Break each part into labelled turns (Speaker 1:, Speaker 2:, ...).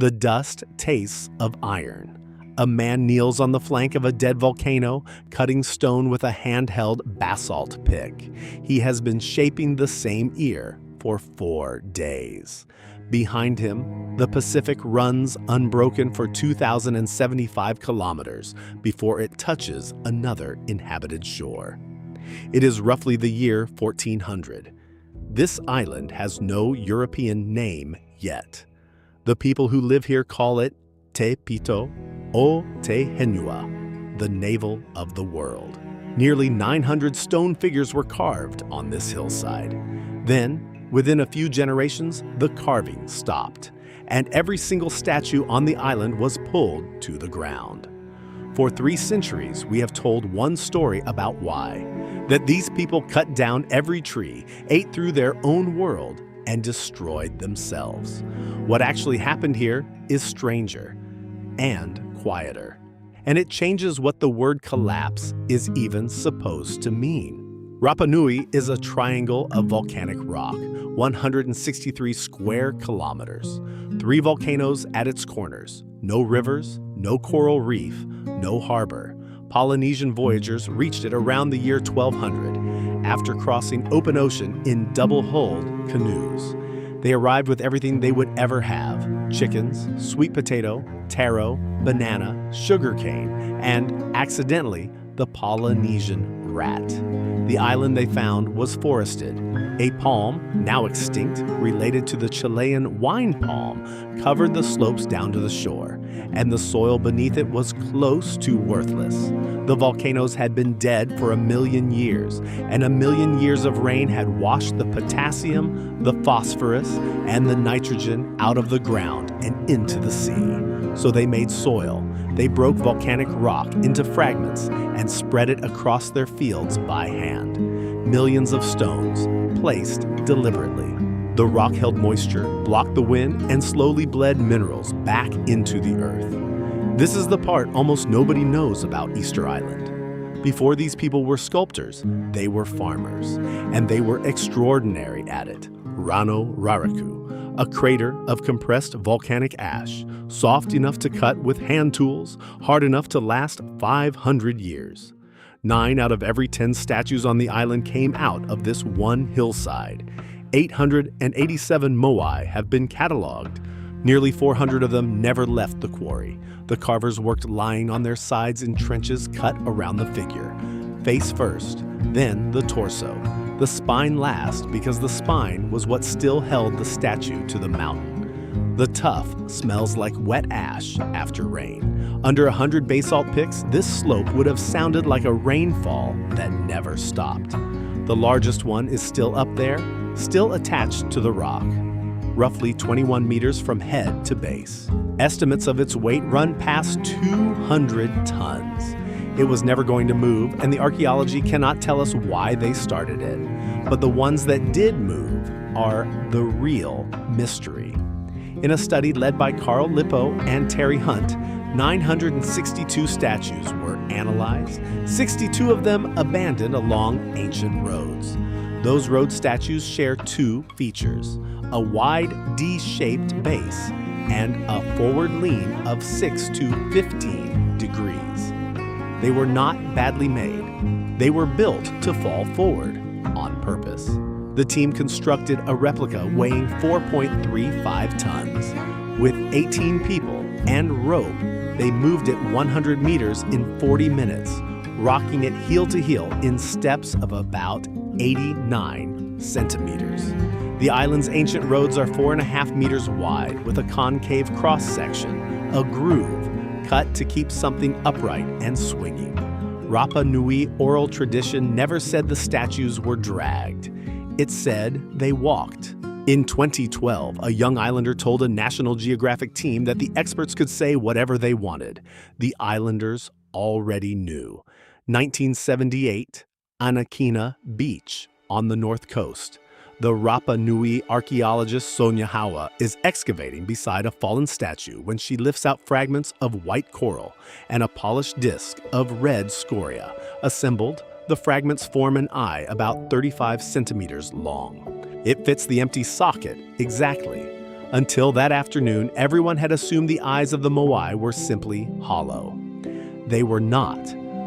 Speaker 1: The dust tastes of iron. A man kneels on the flank of a dead volcano, cutting stone with a handheld basalt pick. He has been shaping the same ear for 4 days. Behind him, the Pacific runs unbroken for 2,075 kilometers before it touches another inhabited shore. It is roughly the year 1400. This island has no European name yet. The people who live here call it Te Pito o Te Henua, the navel of the world. Nearly 900 stone figures were carved on this hillside. Then, within a few generations, the carving stopped, and every single statue on the island was pulled to the ground. For 3 centuries, we have told one story about why. That these people cut down every tree, ate through their own world, and destroyed themselves. What actually happened here is stranger and quieter. And it changes what the word collapse is even supposed to mean. Rapa Nui is a triangle of volcanic rock, 163 square kilometers. 3 volcanoes at its corners. No rivers, no coral reef, no harbor. Polynesian voyagers reached it around the year 1200, after crossing open ocean in double-hulled canoes. They arrived with everything they would ever have: chickens, sweet potato, taro, banana, sugarcane, and, accidentally, the Polynesian rat. The island they found was forested. A palm, now extinct, related to the Chilean wine palm, covered the slopes down to the shore, and the soil beneath it was close to worthless. The volcanoes had been dead for 1,000,000 years, and 1,000,000 years of rain had washed the potassium, the phosphorus, and the nitrogen out of the ground and into the sea. So they made soil. They broke volcanic rock into fragments and spread it across their fields by hand. Millions of stones, placed deliberately. The rock held moisture, blocked the wind, and slowly bled minerals back into the earth. This is the part almost nobody knows about Easter Island. Before these people were sculptors, they were farmers, and they were extraordinary at it. Rano Raraku, a crater of compressed volcanic ash, soft enough to cut with hand tools, hard enough to last 500 years. 9 out of every 10 statues on the island came out of this one hillside. 887 moai have been cataloged. Nearly 400 of them never left the quarry. The carvers worked lying on their sides in trenches cut around the figure. Face first, then the torso. The spine last, because the spine was what still held the statue to the mountain. The tuff smells like wet ash after rain. Under 100 basalt picks, this slope would have sounded like a rainfall that never stopped. The largest one is still up there, still attached to the rock, roughly 21 meters from head to base. Estimates of its weight run past 200 tons. It was never going to move, and the archaeology cannot tell us why they started it. But the ones that did move are the real mystery. In a study led by Carl Lippo and Terry Hunt, 962 statues were analyzed, 62 of them abandoned along ancient roads. Those road statues share 2 features: a wide D-shaped base and a forward lean of 6 to 15 degrees. They were not badly made. They were built to fall forward on purpose. The team constructed a replica weighing 4.35 tons. With 18 people and rope, they moved it 100 meters in 40 minutes, rocking it heel to heel in steps of about 89 centimeters. The island's ancient roads are 4.5 meters wide with a concave cross-section, a groove, cut to keep something upright and swinging. Rapa Nui oral tradition never said the statues were dragged. It said they walked. In 2012, a young islander told a National Geographic team that the experts could say whatever they wanted. The islanders already knew. 1978, Anakena Beach on the north coast. The Rapa Nui archaeologist Sonia Hawa is excavating beside a fallen statue when she lifts out fragments of white coral and a polished disc of red scoria. Assembled, the fragments form an eye about 35 centimeters long. It fits the empty socket exactly. Until that afternoon, everyone had assumed the eyes of the moai were simply hollow. They were not.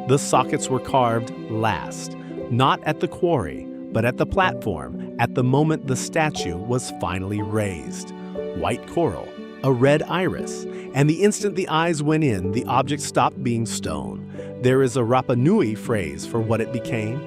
Speaker 1: The sockets were carved last, not at the quarry, but at the platform at the moment the statue was finally raised. White coral, a red iris, and the instant the eyes went in, the object stopped being stone. There is a Rapa Nui phrase for what it became,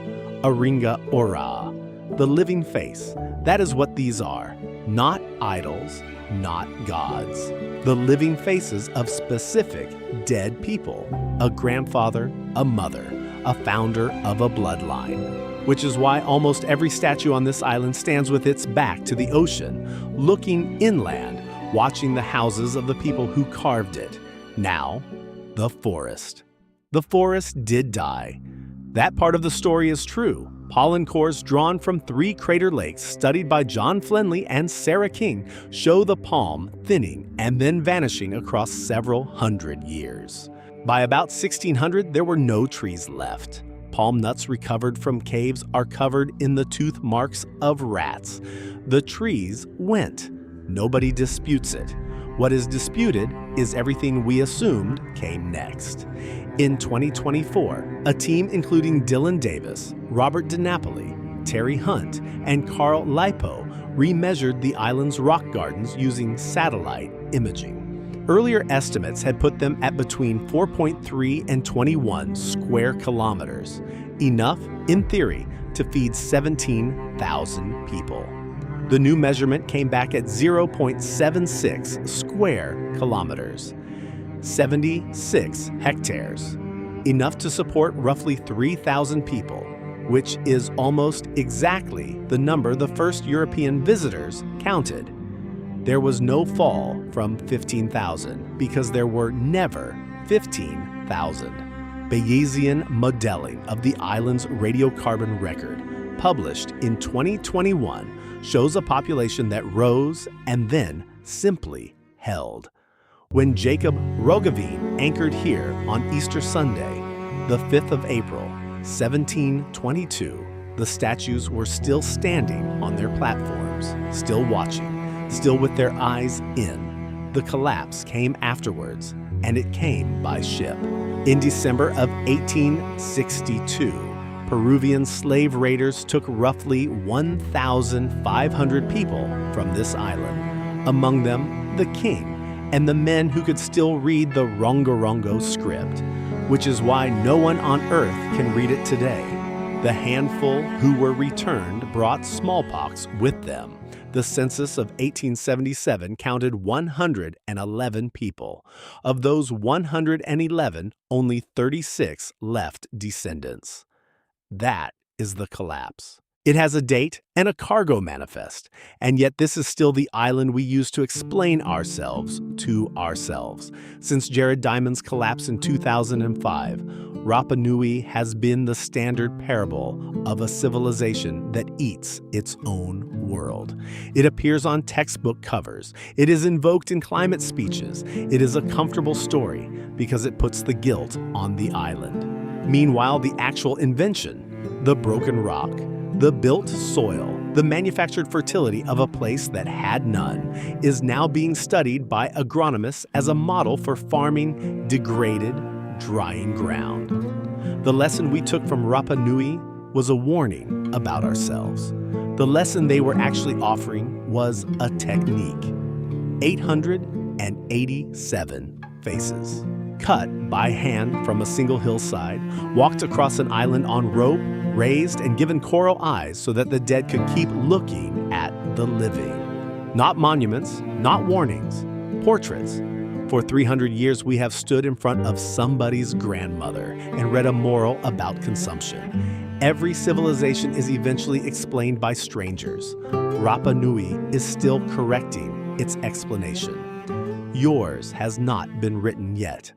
Speaker 1: Aringa Ora, the living face. That is what these are, not idols, not gods. The living faces of specific dead people, a grandfather, a mother, a founder of a bloodline. Which is why almost every statue on this island stands with its back to the ocean, looking inland, watching the houses of the people who carved it. Now, the forest. The forest did die. That part of the story is true. Pollen cores drawn from 3 crater lakes studied by John Flenley and Sarah King show the palm thinning and then vanishing across several hundred years. By about 1600, there were no trees left. Palm nuts recovered from caves are covered in the tooth marks of rats. The trees went. Nobody disputes it. What is disputed is everything we assumed came next. In 2024, a team including Dylan Davis, Robert DiNapoli, Terry Hunt, and Carl Lipo remeasured the island's rock gardens using satellite imaging. Earlier estimates had put them at between 4.3 and 21 square kilometers, enough, in theory, to feed 17,000 people. The new measurement came back at 0.76 square kilometers, 76 hectares, enough to support roughly 3,000 people, which is almost exactly the number the first European visitors counted. There was no fall from 15,000 because there were never 15,000. Bayesian modeling of the island's radiocarbon record, published in 2021, shows a population that rose and then simply held. When Jacob Roggeveen anchored here on Easter Sunday, the 5th of April, 1722, the statues were still standing on their platforms, still watching, still with their eyes in. The collapse came afterwards, and it came by ship. In December of 1862, Peruvian slave raiders took roughly 1,500 people from this island, among them the king and the men who could still read the Rongorongo script, which is why no one on earth can read it today. The handful who were returned brought smallpox with them. The census of 1877 counted 111 people. Of those 111, only 36 left descendants. That is the collapse. It has a date and a cargo manifest, and yet this is still the island we use to explain ourselves to ourselves. Since Jared Diamond's collapse in 2005, Rapa Nui has been the standard parable of a civilization that eats its own world. It appears on textbook covers. It is invoked in climate speeches. It is a comfortable story because it puts the guilt on the island. Meanwhile, the actual invention, the broken rock, the built soil, the manufactured fertility of a place that had none, is now being studied by agronomists as a model for farming degraded, drying ground. The lesson we took from Rapa Nui was a warning about ourselves. The lesson they were actually offering was a technique. 887 faces. Cut by hand from a single hillside, walked across an island on rope, raised and given coral eyes so that the dead could keep looking at the living. Not monuments, not warnings, portraits. For 300 years, we have stood in front of somebody's grandmother and read a moral about consumption. Every civilization is eventually explained by strangers. Rapa Nui is still correcting its explanation. Yours has not been written yet.